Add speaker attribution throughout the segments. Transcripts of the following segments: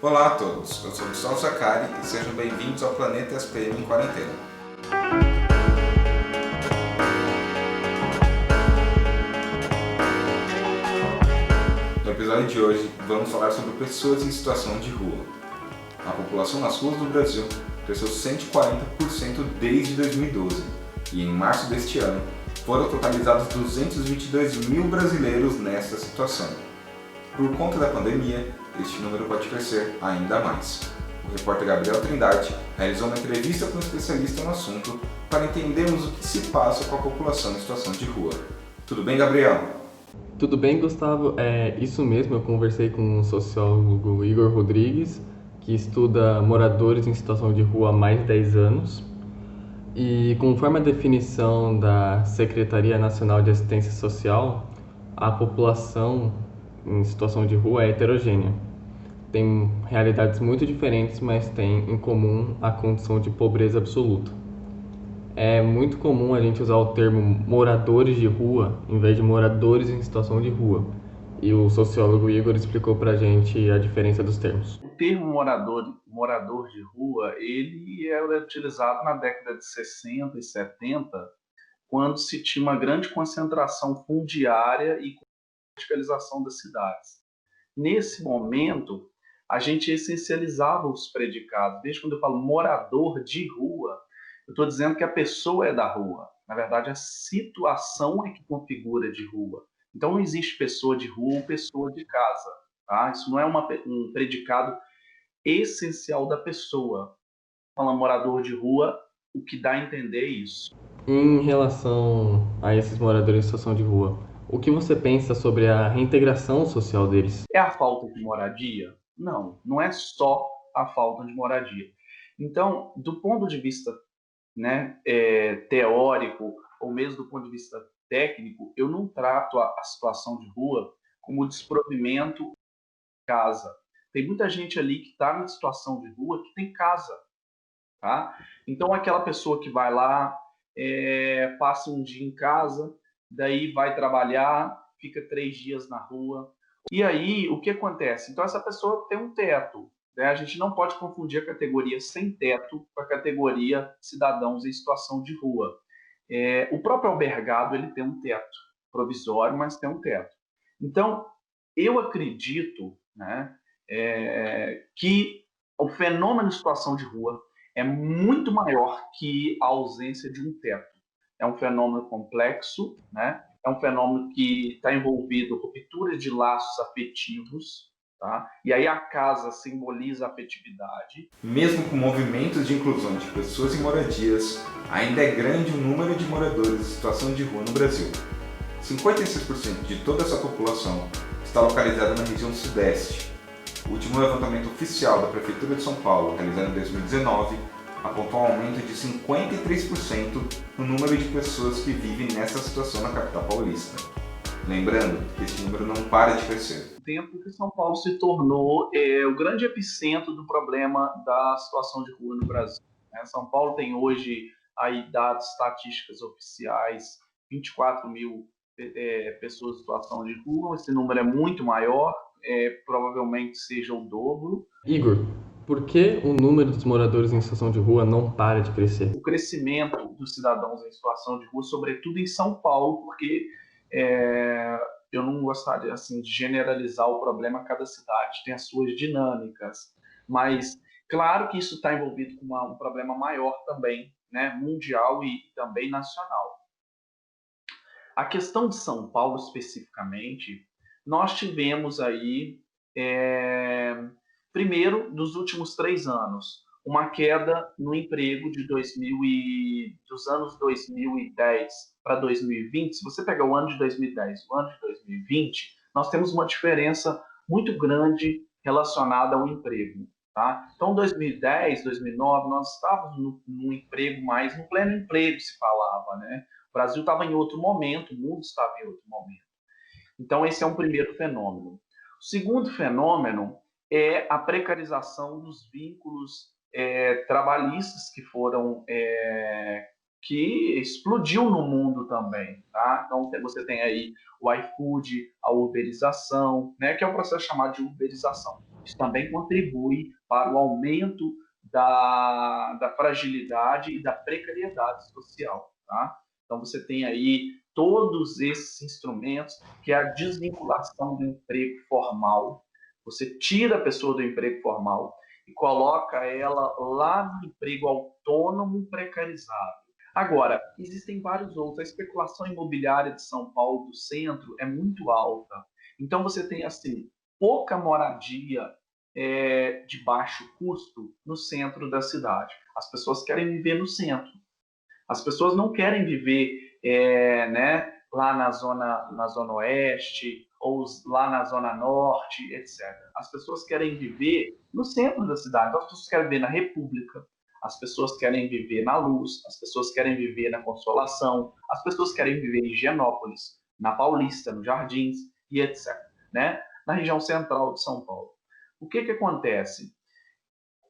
Speaker 1: Olá a todos, eu sou Gustavo Zacari e sejam bem-vindos ao Planeta SPM em Quarentena. No episódio de hoje, vamos falar sobre pessoas em situação de rua. A população nas ruas do Brasil cresceu 140% desde 2012 e em março deste ano foram totalizados 222 mil brasileiros nesta situação. Por conta da pandemia, este número pode crescer ainda mais. O repórter Gabriel Trindade realizou uma entrevista com um especialista no assunto para entendermos o que se passa com a população em situação de rua. Tudo bem, Gabriel?
Speaker 2: Tudo bem, Gustavo? É isso mesmo, eu conversei com o sociólogo Igor Rodrigues, que estuda moradores em situação de rua há mais de 10 anos. E conforme a definição da Secretaria Nacional de Assistência Social, a população em situação de rua é heterogênea. Tem realidades muito diferentes, mas tem em comum a condição de pobreza absoluta. É muito comum a gente usar o termo moradores de rua em vez de moradores em situação de rua. E o sociólogo Igor explicou pra gente a diferença dos termos.
Speaker 3: O termo morador de rua, ele era utilizado na década de 60 e 70, quando se tinha uma grande concentração fundiária e verticalização das cidades. Nesse momento, a gente essencializava os predicados. Desde quando eu falo morador de rua, eu estou dizendo que a pessoa é da rua. Na verdade, a situação é que configura de rua. Então, não existe pessoa de rua ou pessoa de casa. Tá? Isso não é um predicado essencial da pessoa. Falando morador de rua, o que dá a entender é isso.
Speaker 2: Em relação a esses moradores em situação de rua, o que você pensa sobre a reintegração social deles?
Speaker 3: É a falta de moradia? Não, não é só a falta de moradia. Então, do ponto de vista teórico, ou mesmo do ponto de vista técnico, eu não trato a situação de rua como desprovimento de casa. Tem muita gente ali que está na situação de rua que tem casa. Tá? Então, aquela pessoa que vai lá, passa um dia em casa, daí vai trabalhar, fica 3 dias na rua. E aí, o que acontece? Então, essa pessoa tem um teto. Né? A gente não pode confundir a categoria sem teto com a categoria cidadãos em situação de rua. O próprio albergado ele tem um teto provisório, mas tem um teto. Então, eu acredito, né, que o fenômeno de situação de rua é muito maior que a ausência de um teto. É um fenômeno complexo, né? É um fenômeno que está envolvido ruptura de laços afetivos, tá? E aí a casa simboliza a afetividade.
Speaker 1: Mesmo com movimentos de inclusão de pessoas em moradias, ainda é grande o número de moradores em situação de rua no Brasil. 56% de toda essa população está localizada na região sudeste. O último levantamento oficial da Prefeitura de São Paulo, realizado em 2019, apontou um aumento de 53% no número de pessoas que vivem nessa situação na capital paulista. Lembrando que esse número não para de crescer.
Speaker 3: O tempo que São Paulo se tornou o grande epicentro do problema da situação de rua no Brasil. São Paulo tem hoje aí dados estatísticas oficiais, 24 mil pessoas em situação de rua. Esse número é muito maior, provavelmente seja o dobro.
Speaker 2: Igor, por que o número dos moradores em situação de rua não para de crescer?
Speaker 3: O crescimento dos cidadãos em situação de rua, sobretudo em São Paulo, porque eu não gostaria assim, de generalizar o problema, cada cidade tem as suas dinâmicas, mas claro que isso está envolvido com um problema maior também, né, mundial e também nacional. A questão de São Paulo especificamente, nós tivemos aí, primeiro, nos últimos 3 anos, uma queda no emprego dos anos 2010 para 2020. Se você pegar o ano de 2010 e o ano de 2020, nós temos uma diferença muito grande relacionada ao emprego. Tá? Então, 2010, 2009, nós estávamos no emprego mais, no pleno emprego se falava, né? O Brasil estava em outro momento, o mundo estava em outro momento. Então, esse é um primeiro fenômeno. O segundo fenômeno é a precarização dos vínculos trabalhistas que explodiu no mundo também. Tá? Então, você tem aí o iFood, a uberização, né, que é o processo chamado de uberização. Isso também contribui para o aumento da fragilidade e da precariedade social. Tá? Então, você tem aí todos esses instrumentos, que é a desvinculação do emprego formal. Você tira a pessoa do emprego formal e coloca ela lá no emprego autônomo precarizado. Agora, existem vários outros. A especulação imobiliária de São Paulo, do centro, é muito alta. Então, você tem, assim, pouca moradia de baixo custo no centro da cidade. As pessoas querem viver no centro. As pessoas não querem viver lá na zona oeste ou lá na zona norte, etc. As pessoas querem viver no centro da cidade. As pessoas querem viver na República, as pessoas querem viver na Luz, as pessoas querem viver na Consolação, as pessoas querem viver em Higienópolis, na Paulista, nos Jardins e etc. Né? Na região central de São Paulo. O que acontece?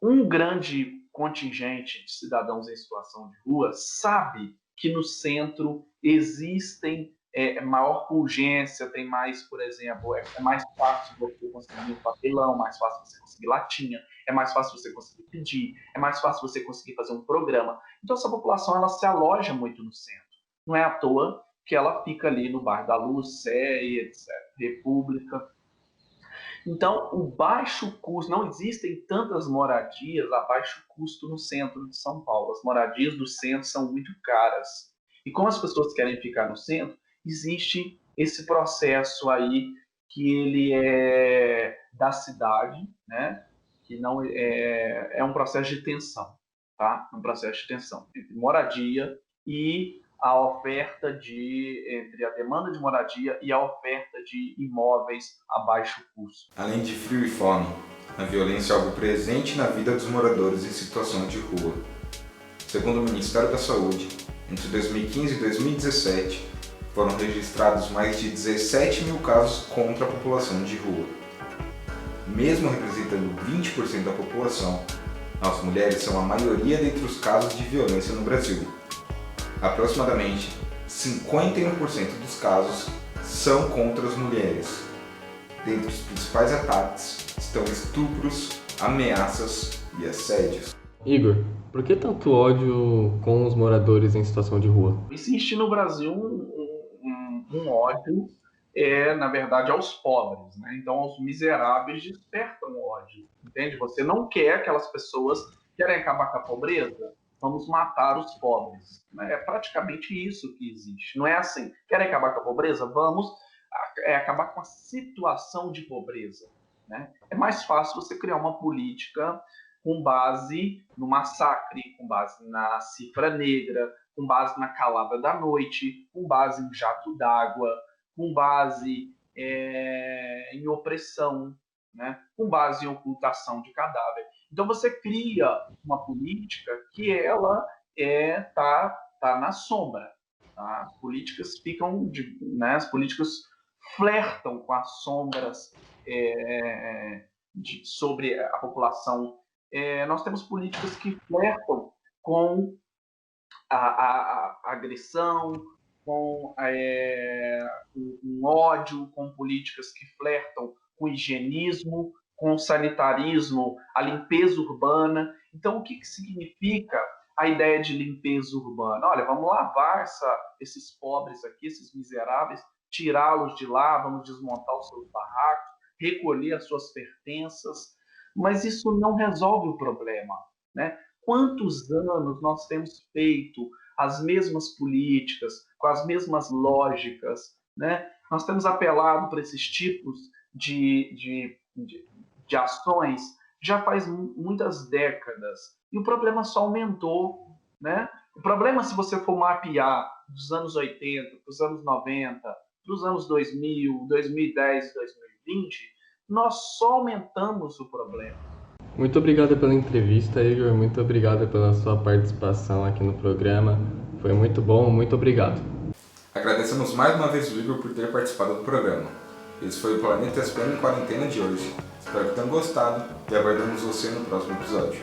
Speaker 3: Um grande contingente de cidadãos em situação de rua sabe que no centro existem maior urgência, tem mais, por exemplo, é mais fácil você conseguir um papelão, mais fácil você conseguir latinha, é mais fácil você conseguir pedir, é mais fácil você conseguir fazer um programa. Então, essa população ela se aloja muito no centro. Não é à toa que ela fica ali no bairro da Luz, Sé, etc., República. Então, o baixo custo, não existem tantas moradias a baixo custo no centro de São Paulo. As moradias do centro são muito caras. E como as pessoas querem ficar no centro, existe esse processo aí que ele é da cidade, né? Que não é um processo de tensão, tá? Um processo de tensão entre moradia e a oferta entre a demanda de moradia e a oferta de imóveis a baixo custo.
Speaker 1: Além de frio e fome, a violência é algo presente na vida dos moradores em situação de rua. Segundo o Ministério da Saúde, entre 2015 e 2017, foram registrados mais de 17 mil casos contra a população de rua. Mesmo representando 20% da população, as mulheres são a maioria dentre os casos de violência no Brasil. Aproximadamente 51% dos casos são contra as mulheres. Dentre os principais ataques estão estupros, ameaças e assédios.
Speaker 2: Igor, por que tanto ódio com os moradores em situação de rua?
Speaker 3: Existe no Brasil um ódio, na verdade, aos pobres, né? Então, aos miseráveis despertam ódio, entende? Você não quer aquelas pessoas que querem acabar com a pobreza, vamos matar os pobres. É praticamente isso que existe. Não é assim, querem acabar com a pobreza? Vamos acabar com a situação de pobreza. Né? É mais fácil você criar uma política com base no massacre, com base na cifra negra, com base na calada da noite, com base em jato d'água, com base em opressão, né? Com base em ocultação de cadáver. Então você cria uma política que ela tá na sombra. Tá? As políticas as políticas flertam com as sombras sobre a população. Nós temos políticas que flertam com a agressão, com um ódio, com políticas que flertam com higienismo, com o sanitarismo, a limpeza urbana. Então, o que significa a ideia de limpeza urbana? Olha, vamos lavar esses pobres aqui, esses miseráveis, tirá-los de lá, vamos desmontar os seus barracos, recolher as suas pertenças, mas isso não resolve o problema, né? Quantos anos nós temos feito as mesmas políticas, com as mesmas lógicas, né? Nós temos apelado para esses tipos de ações já faz muitas décadas. E o problema só aumentou, né? O problema, se você for mapear dos anos 80 para os anos 90, para os anos 2000, 2010, 2020, nós só aumentamos o problema.
Speaker 2: Muito obrigado pela entrevista, Igor. Muito obrigado pela sua participação aqui no programa. Foi muito bom, muito obrigado.
Speaker 1: Agradecemos mais uma vez o Igor por ter participado do programa. Esse foi o Planeta SPM em Quarentena de hoje. Espero que tenham gostado e aguardamos você no próximo episódio.